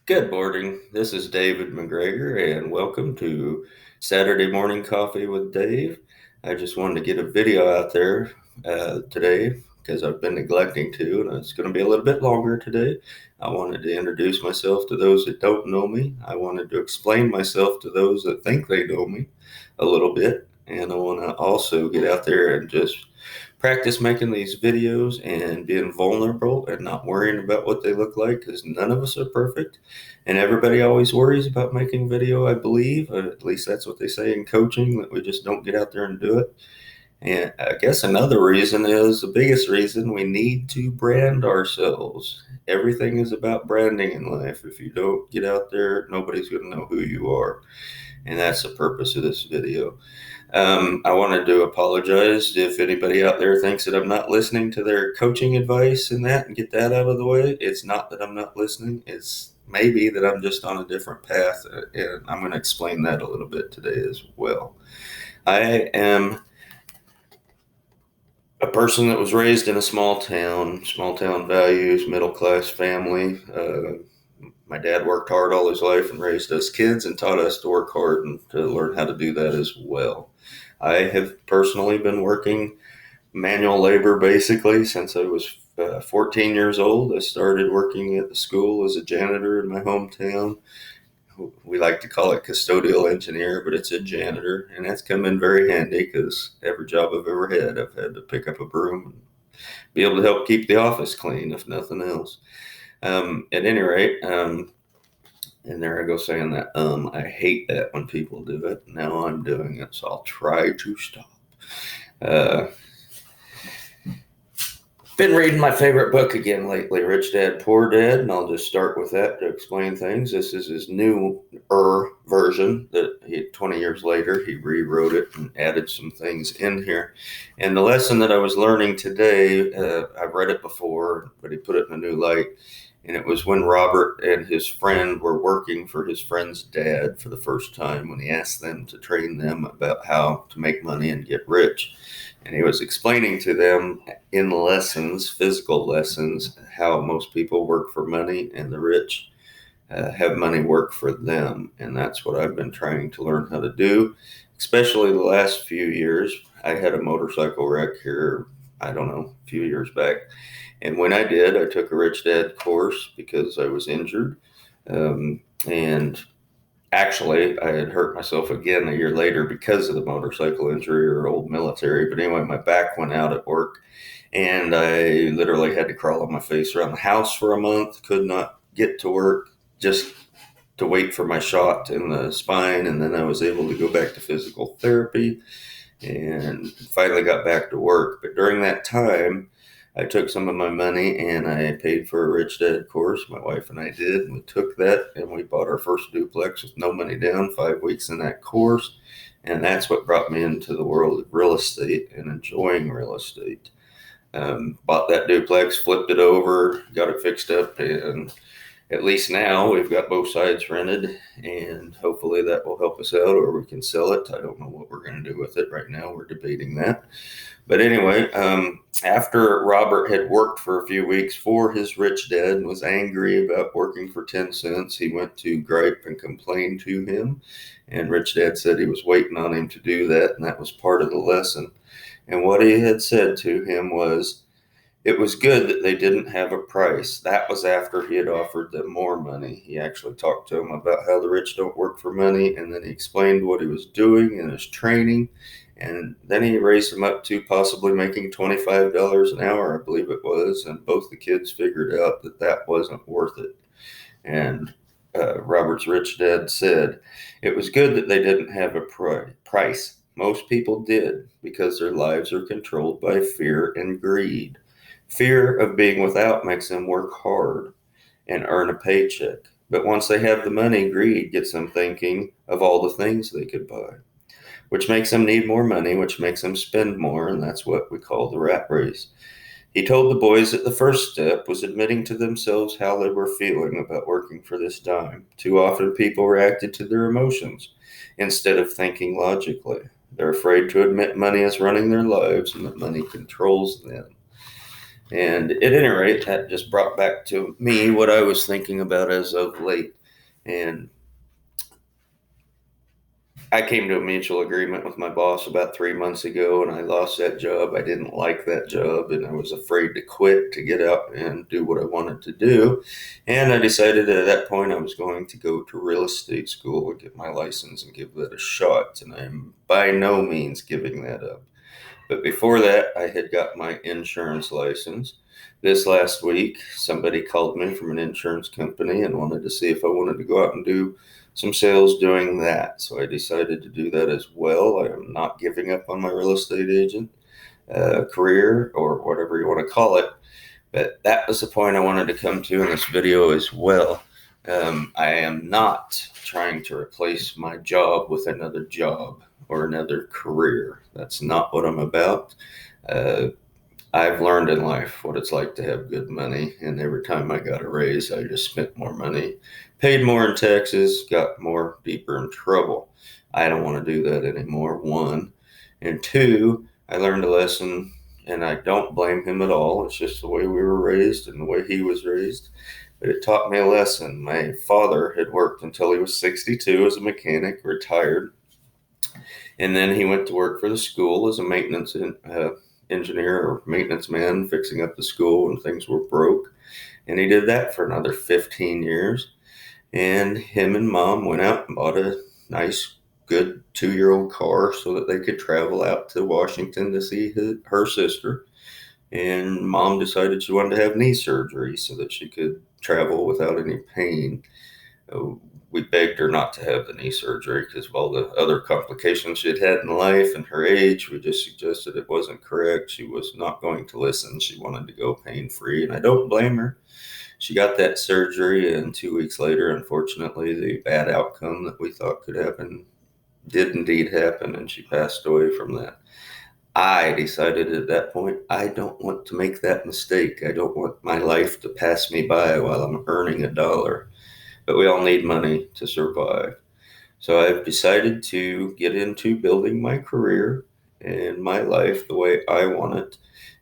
Good morning. This is David McGregor, and welcome to Saturday Morning Coffee with Dave. I just wanted to get a video out there today because I've been neglecting to, and it's going to be a little bit longer today. I wanted to introduce myself to those that don't know me. I wanted to explain myself to those that think they know me a little bit, and I want to also get out there and just practice making these videos and being vulnerable and not worrying about what they look like because none of us are perfect and everybody always worries about making video. I believe, at least that's what they say in coaching, that we just don't get out there and do it. And I guess another reason is the biggest reason we need to brand ourselves. Everything is about branding in life. If you don't get out there, nobody's going to know who you are. And that's the purpose of this video. I wanted to apologize if anybody out there thinks that I'm not listening to their coaching advice and that, and get that out of the way. It's not that I'm not listening. It's maybe that I'm just on a different path, and I'm going to explain that a little bit today as well. I am a person that was raised in a small town values, middle class family. My dad worked hard all his life and raised us kids and taught us to work hard and to learn how to do that as well. I have personally been working manual labor basically since I was 14 years old. I started working at the school as a janitor in my hometown. We like to call it custodial engineer, but it's a janitor, and that's come in very handy because every job I've ever had, I've had to pick up a broom and be able to help keep the office clean, if nothing else. At any rate, and there I go saying that. I hate that when people do it. Now I'm doing it, so I'll try to stop. Uh, Been reading my favorite book again lately, Rich Dad, Poor Dad, and I'll just start with that to explain things. This is his newer version that 20 years later, he rewrote it and added some things in here. And the lesson that I was learning today, I've read it before, but he put it in a new light. And it was when Robert and his friend were working for his friend's dad for the first time, when he asked them to train them about how to make money and get rich. And he was explaining to them in lessons, physical lessons, how most people work for money and the rich have money work for them. And that's what I've been trying to learn how to do, especially the last few years. I had a motorcycle wreck here, I don't know, a few years back. And when I did, I took a Rich Dad course because I was injured. And actually, I had hurt myself again a year later because of the motorcycle injury or old military. But anyway, my back went out at work, and I literally had to crawl on my face around the house for a month, could not get to work, just to wait for my shot in the spine. And then I was able to go back to physical therapy and finally got back to work. But during that time, I took some of my money and I paid for a Rich Dad course. My wife and I did. And we took that and we bought our first duplex with no money down, 5 weeks in that course. And that's what brought me into the world of real estate and enjoying real estate. Bought that duplex, flipped it over, got it fixed up, and at least now we've got both sides rented, and hopefully that will help us out, or we can sell it. I don't know what we're going to do with it right now. We're debating that. But anyway, after Robert had worked for a few weeks for his rich dad and was angry about working for 10 cents, he went to gripe and complain to him. And Rich Dad said he was waiting on him to do that, and that was part of the lesson. And what he had said to him was, it was good that they didn't have a price. That was after he had offered them more money. He actually talked to them about how the rich don't work for money, and then he explained what he was doing in his training. And then he raised them up to possibly making $25 an hour, I believe it was. And both the kids figured out that that wasn't worth it. And Robert's rich dad said, it was good that they didn't have a price. Most people did because their lives are controlled by fear and greed. Fear of being without makes them work hard and earn a paycheck. But once they have the money, greed gets them thinking of all the things they could buy, which makes them need more money, which makes them spend more, and that's what we call the rat race. He told the boys that the first step was admitting to themselves how they were feeling about working for this dime. Too often people reacted to their emotions instead of thinking logically. They're afraid to admit money is running their lives and that money controls them. And at any rate, that just brought back to me what I was thinking about as of late. And I came to a mutual agreement with my boss about 3 months ago, and I lost that job. I didn't like that job, and I was afraid to quit to get out and do what I wanted to do. And I decided at that point I was going to go to real estate school and get my license and give that a shot. And I'm by no means giving that up. But before that, I had got my insurance license. This last week, somebody called me from an insurance company and wanted to see if I wanted to go out and do some sales doing that. So I decided to do that as well. I am not giving up on my real estate agent career or whatever you want to call it. But that was the point I wanted to come to in this video as well. I am not trying to replace my job with another job or another career. That's not what I'm about. I've learned in life what it's like to have good money, and every time I got a raise, I just spent more money, paid more in taxes, got more deeper in trouble. I don't want to do that anymore, one. And two, I learned a lesson, and I don't blame him at all. It's just the way we were raised and the way he was raised. But it taught me a lesson. My father had worked until he was 62 as a mechanic, retired, and then he went to work for the school as a maintenance engineer or maintenance man, fixing up the school when things were broke. And he did that for another 15 years. And him and mom went out and bought a nice, good 2-year-old car so that they could travel out to Washington to see her sister. And mom decided she wanted to have knee surgery so that she could travel without any pain. We begged her not to have the knee surgery because of all the other complications she'd had in life and her age. We just suggested it wasn't correct. She was not going to listen. She wanted to go pain-free, and I don't blame her. She got that surgery, and 2 weeks later, unfortunately, the bad outcome that we thought could happen did indeed happen, and she passed away from that. I decided at that point, I don't want to make that mistake. I don't want my life to pass me by while I'm earning a dollar. But we all need money to survive. So I've decided to get into building my career and my life the way I want it.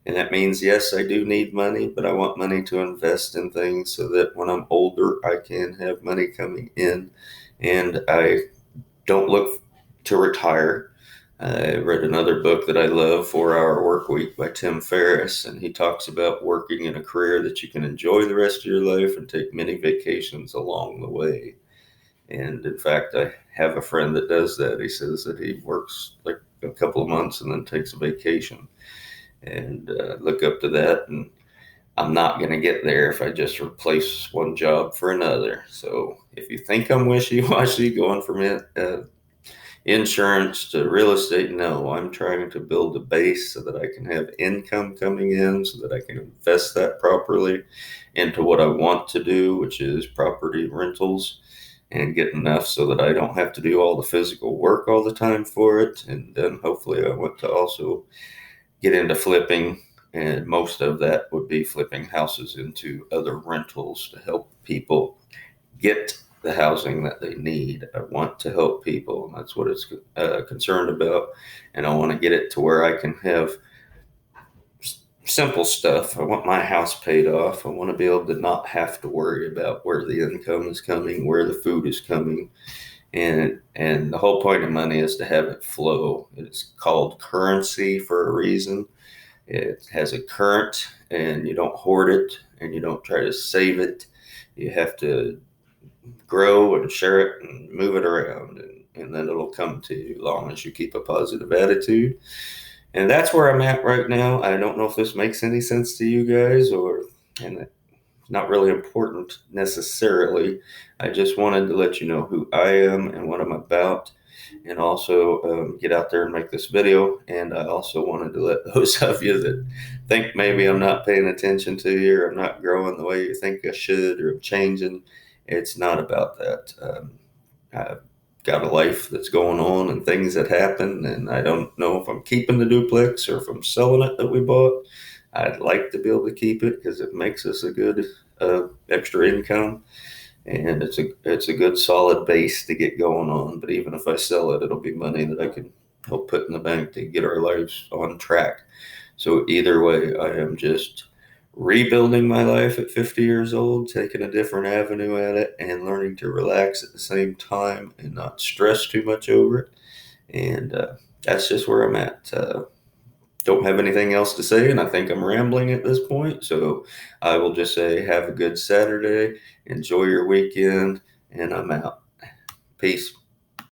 And that means, yes, I do need money, but I want money to invest in things so that when I'm older, I can have money coming in and I don't look to retire. I read another book that I love, 4-Hour Workweek by Tim Ferriss, and he talks about working in a career that you can enjoy the rest of your life and take many vacations along the way. And in fact, I have a friend that does that. He says that he works like a couple of months and then takes a vacation. And look up to that. And I'm not going to get there if I just replace one job for another. So if you think I'm wishy-washy going from insurance to real estate, no, I'm trying to build a base so that I can have income coming in, so that I can invest that properly into what I want to do, which is property rentals, and get enough so that I don't have to do all the physical work all the time for it. And then hopefully I want to also get into flipping, and most of that would be flipping houses into other rentals to help people get the housing that they need. I want to help people, and that's what it's concerned about. And I want to get it to where I can have simple stuff. I want my house paid off. I want to be able to not have to worry about where the income is coming, where the food is coming. And the whole point of money is to have it flow. It's called currency for a reason. It has a current, and you don't hoard it, and you don't try to save it. You have to grow and share it and move it around, and then it'll come to you as long as you keep a positive attitude. And that's where I'm at right now. I don't know if this makes any sense to you guys, and it's not really important necessarily. I just wanted to let you know who I am and what I'm about, and also get out there and make this video. And I also wanted to let those of you that think maybe I'm not paying attention to you, or I'm not growing the way you think I should, or I'm changing. It's not about that. I've got a life that's going on and things that happen, and I don't know if I'm keeping the duplex or if I'm selling it that we bought. I'd like to be able to keep it because it makes us a good extra income, and it's a good solid base to get going on. But even if I sell it, it'll be money that I can help put in the bank to get our lives on track. So either way, I am just rebuilding my life at 50 years old, taking a different avenue at it, and learning to relax at the same time and not stress too much over it. And that's just where I'm at. Don't have anything else to say, and I think I'm rambling at this point. So I will just say, have a good Saturday, enjoy your weekend, and I'm out. Peace.